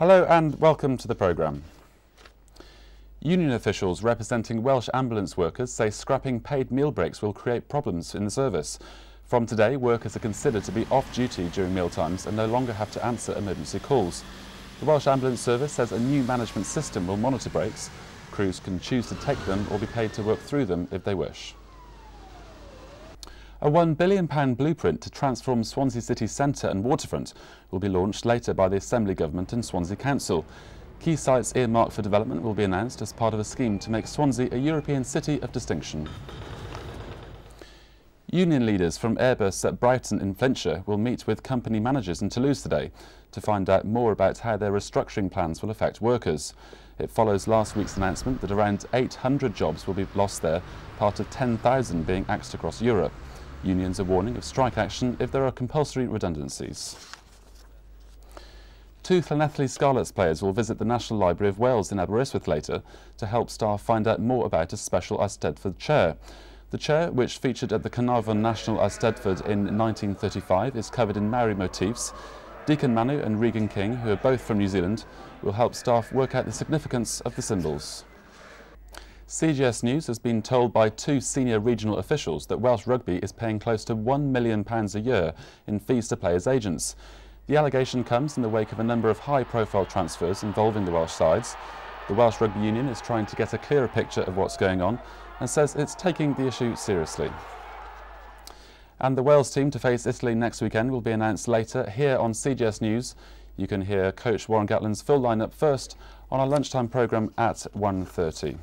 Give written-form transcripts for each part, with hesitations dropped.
Hello and welcome to the programme. Union officials representing Welsh ambulance workers say scrapping paid meal breaks will create problems in the service. From today, workers are considered to be off duty during mealtimes and no longer have to answer emergency calls. The Welsh Ambulance Service says a new management system will monitor breaks. Crews can choose to take them or be paid to work through them if they wish. A £1 billion blueprint to transform Swansea city centre and waterfront will be launched later by the Assembly Government and Swansea Council. Key sites earmarked for development will be announced as part of a scheme to make Swansea a European city of distinction. Union leaders from Airbus at Brighton in Flintshire will meet with company managers in Toulouse today to find out more about how their restructuring plans will affect workers. It follows last week's announcement that around 800 jobs will be lost there, part of 10,000 being axed across Europe. Unions are warning of strike action if there are compulsory redundancies. Two Llanelli Scarlets players will visit the National Library of Wales in Aberystwyth later to help staff find out more about a special Eisteddfod chair. The chair, which featured at the Carnarvon National Eisteddfod in 1935, is covered in Maori motifs. Deacon Manu and Regan King, who are both from New Zealand, will help staff work out the significance of the symbols. CGS News has been told by two senior regional officials that Welsh Rugby is paying close to £1 million a year in fees to players' agents. The allegation comes in the wake of a number of high-profile transfers involving the Welsh sides. The Welsh Rugby Union is trying to get a clearer picture of what's going on and says it's taking the issue seriously. And the Wales team to face Italy next weekend will be announced later here on CGS News. You can hear Coach Warren Gatland's full lineup first on our lunchtime programme at 1:30.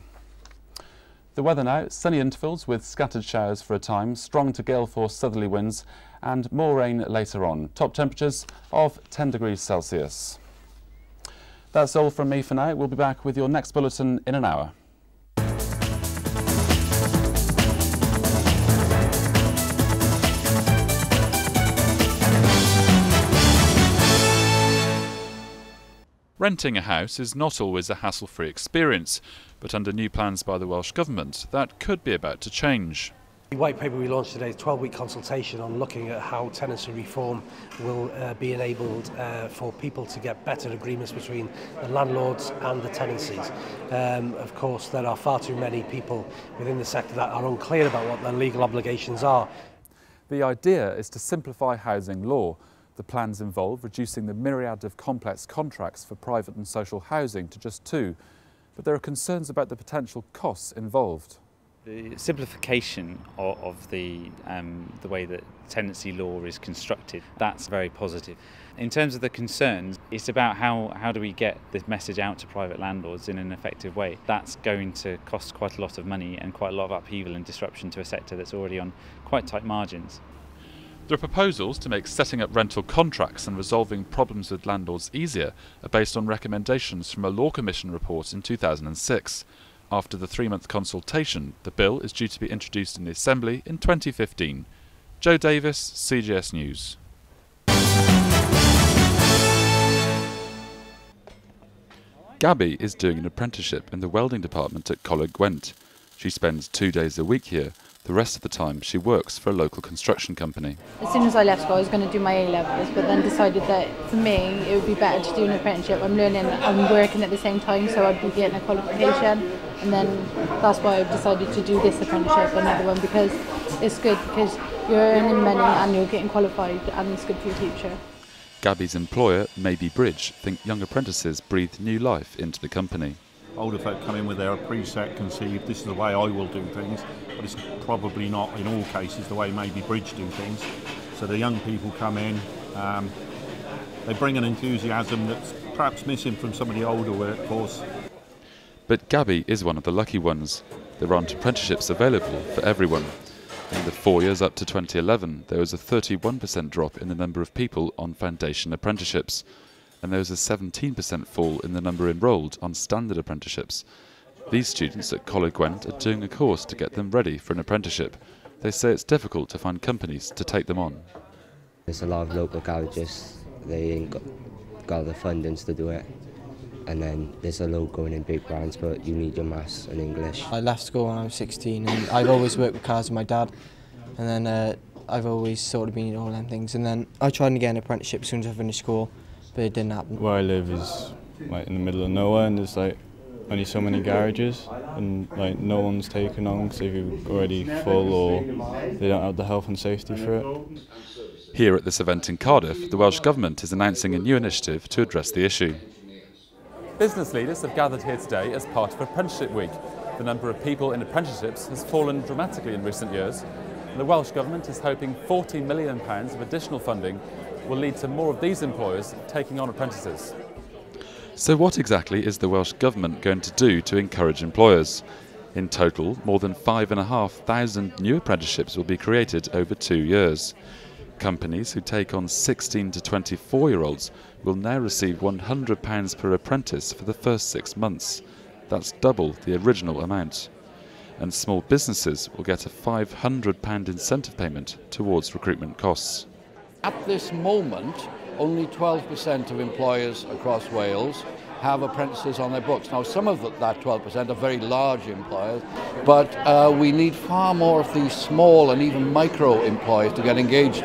The weather now, sunny intervals with scattered showers for a time, strong to gale force southerly winds and more rain later on. Top temperatures of 10 degrees Celsius. That's all from me for now. We'll be back with your next bulletin in an hour. Renting a house is not always a hassle-free experience, but under new plans by the Welsh Government, that could be about to change. The white paper we launched today is a 12-week consultation on looking at how tenancy reform will be enabled for people to get better agreements between the landlords and the tenancies. Of course, there are far too many people within the sector that are unclear about what their legal obligations are. The idea is to simplify housing law. The plans involve reducing the myriad of complex contracts for private and social housing to just two, but there are concerns about the potential costs involved. The simplification of the way that tenancy law is constructed, that's very positive. In terms of the concerns, it's about how do we get this message out to private landlords in an effective way. That's going to cost quite a lot of money and quite a lot of upheaval and disruption to a sector that's already on quite tight margins. There are proposals to make setting up rental contracts and resolving problems with landlords easier are based on recommendations from a Law Commission report in 2006. After the 3-month consultation, the bill is due to be introduced in the Assembly in 2015. Joe Davies, CGS News. Gabby is doing an apprenticeship in the welding department at Coleg Gwent. She spends 2 days a week here. The rest of the time she works for a local construction company. As soon as I left school I was going to do my A-levels, but then decided that for me it would be better to do an apprenticeship. I'm learning and working at the same time, so I'd be getting a qualification, and then that's why I've decided to do this apprenticeship, another one, because it's good because you're earning money and you're getting qualified and it's good for your future. Gabby's employer, Maybe Bridge, think young apprentices breathe new life into the company. Older folk come in with their preset conceived, this is the way I will do things, but it's probably not in all cases the way Maybe Bridge do things. So the young people come in, they bring an enthusiasm that's perhaps missing from some of the older workforce. But Gabby is one of the lucky ones. There aren't apprenticeships available for everyone. In the 4 years up to 2011, there was a 31% drop in the number of people on foundation apprenticeships, and there was a 17% fall in the number enrolled on standard apprenticeships. These students at Coleg Gwent are doing a course to get them ready for an apprenticeship. They say it's difficult to find companies to take them on. There's a lot of local garages, they ain't got the fundings to do it. And then there's a lot going in big brands, but you need your maths and English. I left school when I was 16 and I've always worked with cars with my dad, and then I've always sort of been in all them things, and then I tried to get an apprenticeship as soon as I finished school, but it didn't happen. Where I live is like in the middle of nowhere, and there's like only so many garages, and like no one's taken on because they're already full or they don't have the health and safety for it. Here at this event in Cardiff, the Welsh Government is announcing a new initiative to address the issue. Business leaders have gathered here today as part of Apprenticeship Week. The number of people in apprenticeships has fallen dramatically in recent years. The Welsh Government is hoping £40 million of additional funding will lead to more of these employers taking on apprentices. So what exactly is the Welsh Government going to do to encourage employers? In total, more than 5,500 new apprenticeships will be created over 2 years. Companies who take on 16 to 24-year-olds will now receive £100 per apprentice for the first 6 months. That's double the original amount. And small businesses will get a £500 incentive payment towards recruitment costs. At this moment, only 12% of employers across Wales have apprentices on their books. Now, some of that 12% are very large employers, but we need far more of these small and even micro employers to get engaged.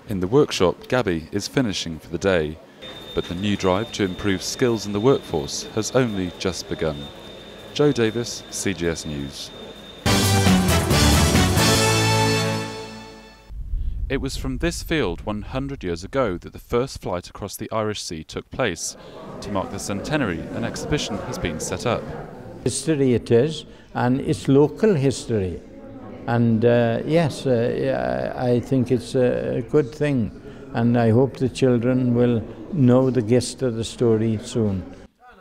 In the workshop, Gabby is finishing for the day, but the new drive to improve skills in the workforce has only just begun. Joe Davies, CGS News. It was from this field 100 years ago that the first flight across the Irish Sea took place. To mark the centenary, an exhibition has been set up. History it is, and it's local history. And yes, I think it's a good thing, and I hope the children will know the gist of the story soon.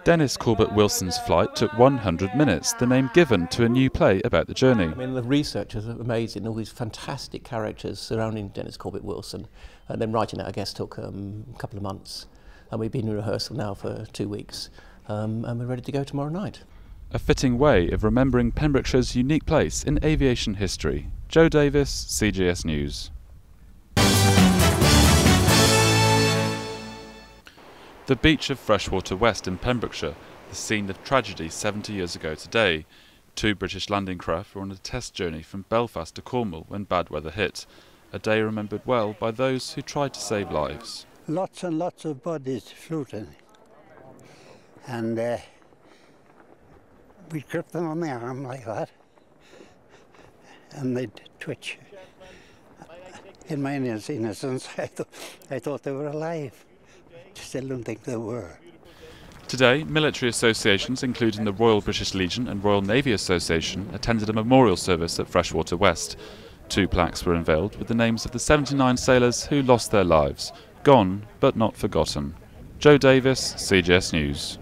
Dennis Corbett-Wilson's flight took 100 minutes, the name given to a new play about the journey. I mean, the research is amazing, all these fantastic characters surrounding Dennis Corbett-Wilson, and then writing it, I guess, took a couple of months, and we've been in rehearsal now for 2 weeks, and we're ready to go tomorrow night. A fitting way of remembering Pembrokeshire's unique place in aviation history. Joe Davies, CGS News. The beach of Freshwater West in Pembrokeshire, the scene of tragedy 70 years ago today. 2 British landing craft were on a test journey from Belfast to Cornwall when bad weather hit. A day remembered well by those who tried to save lives. Lots and lots of bodies floating, and we'd grip them on the arm like that, and they'd twitch. In my innocence, I thought they were alive. Still don't think they were. Today, military associations, including the Royal British Legion and Royal Navy Association, attended a memorial service at Freshwater West. 2 plaques were unveiled with the names of the 79 sailors who lost their lives. Gone, but not forgotten. Joe Davies, CGS News.